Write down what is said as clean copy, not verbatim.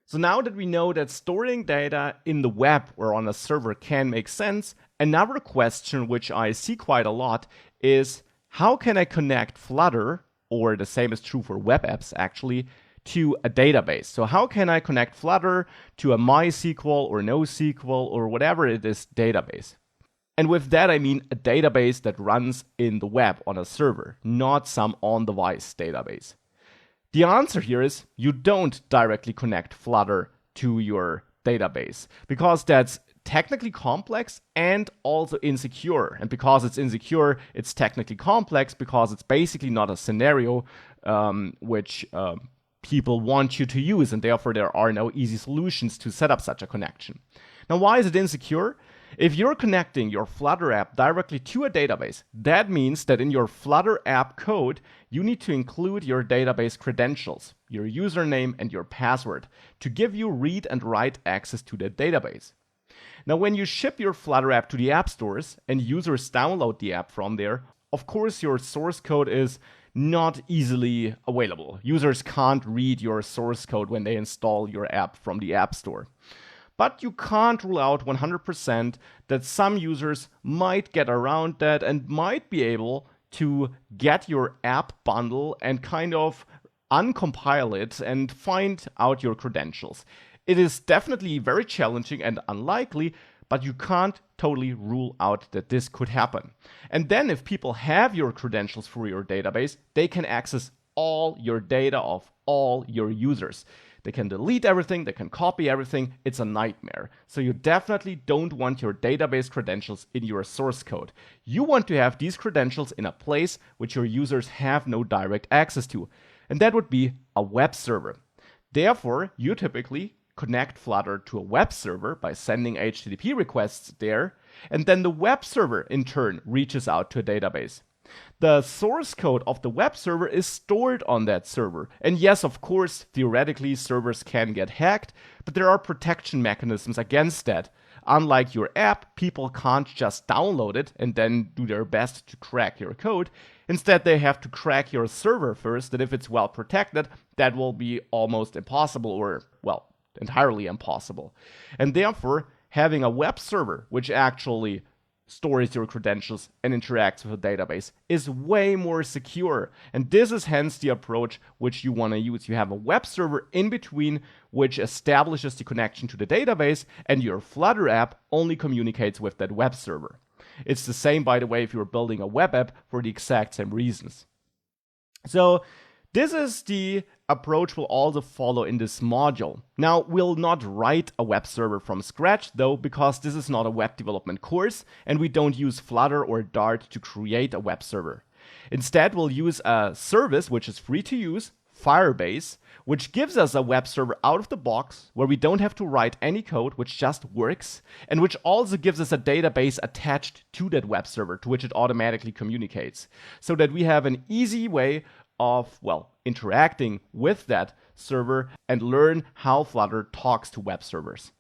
So now that we know that storing data in the web or on a server can make sense, another question which I see quite a lot is how can I connect Flutter, or the same is true for web apps actually, to a database? So how can I connect Flutter to a MySQL or NoSQL or whatever it is database? And with that, I mean a database that runs in the web on a server, not some on-device database. The answer here is you don't directly connect Flutter to your database because that's technically complex and also insecure. And because it's insecure, it's technically complex because it's basically not a scenario which people want you to use, and therefore there are no easy solutions to set up such a connection. Now, why is it insecure? If you're connecting your Flutter app directly to a database, that means that in your Flutter app code, you need to include your database credentials, your username and your password, to give you read and write access to the database. Now, when you ship your Flutter app to the app stores and users download the app from there, of course your source code is not easily available. Users can't read your source code when they install your app from the app store. But you can't rule out 100% that some users might get around that and might be able to get your app bundle and kind of uncompile it and find out your credentials. It is definitely very challenging and unlikely, but you can't totally rule out that this could happen. And then if people have your credentials for your database, they can access all your data of all your users. They can delete everything, they can copy everything. It's a nightmare. So you definitely don't want your database credentials in your source code. You want to have these credentials in a place which your users have no direct access to. And that would be a web server. Therefore, you typically connect Flutter to a web server by sending HTTP requests there, and then the web server in turn reaches out to a database. The source code of the web server is stored on that server. And yes, of course, theoretically, servers can get hacked, but there are protection mechanisms against that. Unlike your app, people can't just download it and then do their best to crack your code. Instead, they have to crack your server first, and if it's well protected, that will be almost impossible or, well, entirely impossible. And therefore, having a web server which actually stores your credentials and interacts with a database is way more secure. And this is hence the approach which you want to use. You have a web server in between which establishes the connection to the database, and your Flutter app only communicates with that web server. It's the same, by the way, if you're building a web app for the exact same reasons. So this is the approach we'll also follow in this module. Now, we'll not write a web server from scratch though, because this is not a web development course and we don't use Flutter or Dart to create a web server. Instead, we'll use a service which is free to use, Firebase, which gives us a web server out of the box where we don't have to write any code, which just works, and which also gives us a database attached to that web server to which it automatically communicates, so that we have an easy way of, well, interacting with that server and learn how Flutter talks to web servers.